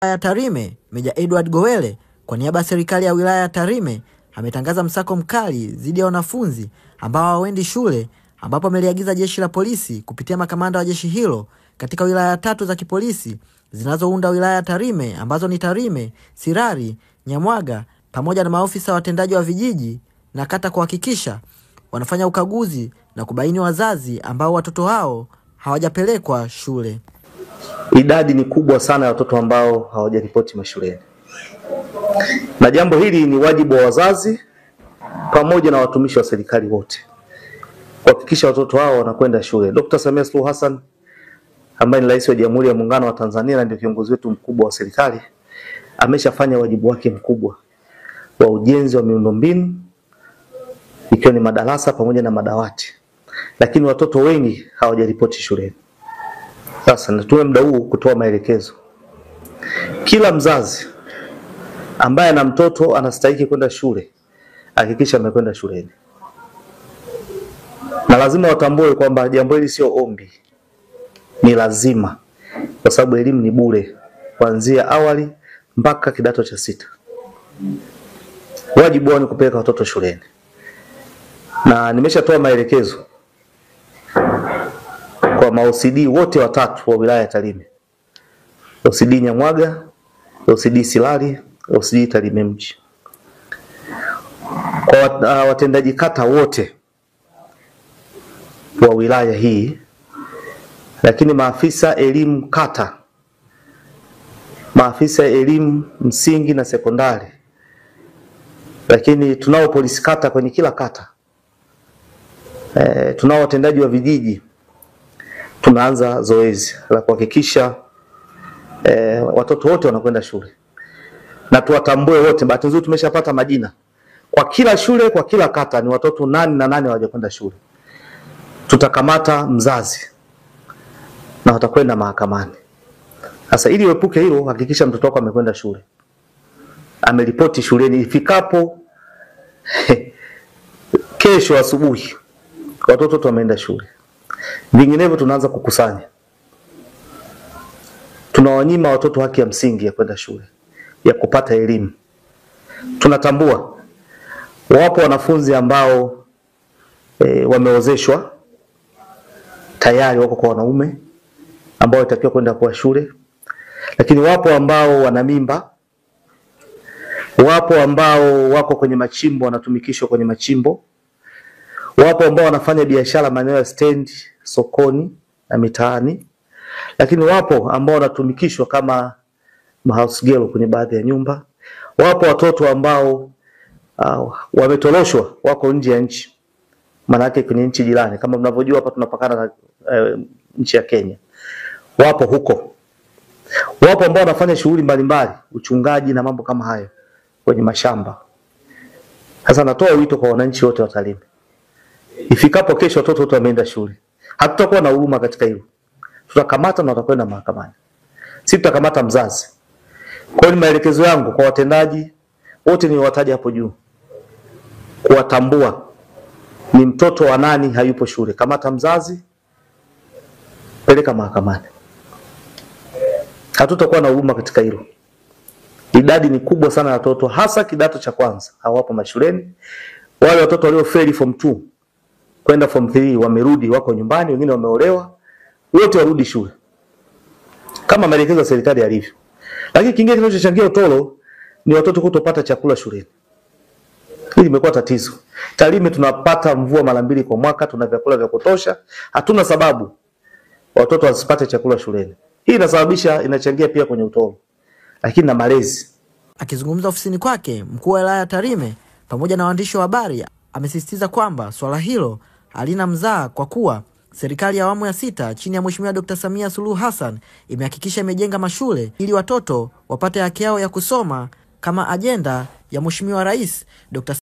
Ya Tarime, Meja Edward Gowele, kwa niaba ya serikali ya wilaya ya Tarime, ametangaza msako mkali dhidi ya wanafunzi ambao hawaendi shule, ambapo ameliagiza jeshi la polisi kupitia makamanda wa jeshi hilo katika wilaya 3 za kipolisi zinazounda wilaya ya Tarime, ambazo ni Tarime, Sirari, Nyamwaga, pamoja na maofisa watendaji wa vijiji na kata kuhakikisha wanafanya ukaguzi na kubaini wazazi ambao watoto hao hawajapelekwa shule. Idadi ni kubwa sana ya watoto ambao hawajaripoti mashuleni. Na jambo hili ni wajibu wa wazazi pamoja na watumishi wa serikali wote kuhakikisha watoto hao wanakwenda shule. Dr. Samia Suluhu Hassan ambaye ni Rais wa Jamhuri ya Muungano wa Tanzania na ndio kiongozi wetu mkubwa wa serikali ameshafanya wajibu wake mkubwa wa ujenzi wa miundombinu ikiwa ni madarasa pamoja na madawati. Lakini watoto wengi hawajaripoti shuleni. Sasa natumia muda huu kutoa maelekezo. Kila mzazi ambaye ana mtoto anastahili kwenda shule, hakikisha amekwenda shuleni. Na lazima watambue kwamba jambo hili sio ombi. Ni lazima. Kwa sababu elimu ni bure kuanzia awali mpaka kidato cha 6. Wajibu wao ni kupeleka watoto shuleni. Na nimeshatoa maelekezo kwa ma-OCD wote watatu wa wilaya ya Tarime. OCD Nyamwaga, OCD Sirari, OCD Tarime mji. Kwa watendaji kata wote wa wilaya hii, lakini maafisa elimu kata, maafisa elimu msingi na sekondari, lakini tunao polisi kata kwenye kila kata, tunao watendaji wa vijiji. Tunaanza zoezi la kuhakikisha watoto wote wanakwenda shule. Na tuwatambue wote, bahati nzuri tumeshapata majina. Kwa kila shule, kwa kila kata ni watoto nani na nani hawajakwenda shule. Tutakamata mzazi na watakwenda mahakamani. Sasa ili uepuke hilo, hakikisha mtoto wako amekwenda shule. Ameripoti shuleni ifikapo kesho asubuhi. Watoto wameenda shule. Vinginevyo tunaanza kukusanya. Tunawanyima watoto haki ya msingi ya kwenda shule, ya kupata elimu. Tunatambua wapo wanafunzi ambao wameozeshwa tayari, wako kwa wanaume ambao watakiwa kwenda kwa shule. Lakini wapo ambao wana mimba. Wapo ambao wako kwenye machimbo, wanatumikishwa kwenye machimbo. Wapo ambao wanafanya biashara maeneo ya stendi, sokoni na mitaani. Lakini wapo ambao wanatumikishwa kama house girl kwenye baadhi ya nyumba. Wapo watoto ambao wametoroshwa, wako nje ya nchi. Maana yake kwenye nchi jirani. Kama mnavyojua hapa tunapakana na nchi ya Kenya. Wapo huko. Wapo ambao wanafanya shughuli mbalimbali, uchungaji na mambo kama hayo kwenye mashamba. Sasa natoa wito kwa wananchi wote wa Tarime. Ifikapo kesho watoto wote wameenda shule, hatutakuwa na huruma katika hilo. Tutakamata na watakwenda mahakamani. Sisi tutakamata mzazi. Kwa hiyo maelekezo yangu kwa watendaji wote niwataja hapo juu, kuwatambua ni mtoto wa nani hayupo shule. Kamata mzazi, peleka mahakamani. Hatutakuwa na huruma katika hilo. Idadi ni kubwa sana ya watoto, hasa kidato cha kwanza hawapo mashuleni. Wale watoto waliofeli form 2 kwenda form 3 wamerudi, wako nyumbani, wengine wameolewa, wote warudi shule kama maelekezo ya serikali yalivyo. Lakini kingine kinachochangia utoro ni watoto kutopata chakula shuleni. Hili limekuwa tatizo. Tarime tunapata mvua mara 2 kwa mwaka, tuna vyakula vya kutosha, hatuna sababu watoto wasipate chakula shuleni. Hii inachangia pia kwenye utoro. Lakini na malezi. Akizungumza ofisini kwake, mkuu wa wilaya ya Tarime pamoja na waandishi wa habari amesisitiza kwamba swala hilo halina mzaha, kwa kuwa serikali ya awamu ya 6 chini ya Mheshimiwa Dr. Samia Suluhu Hassan imehakikisha imejenga mashule ili watoto wapate haki yao ya kusoma kama ajenda ya Mheshimiwa Rais Dr.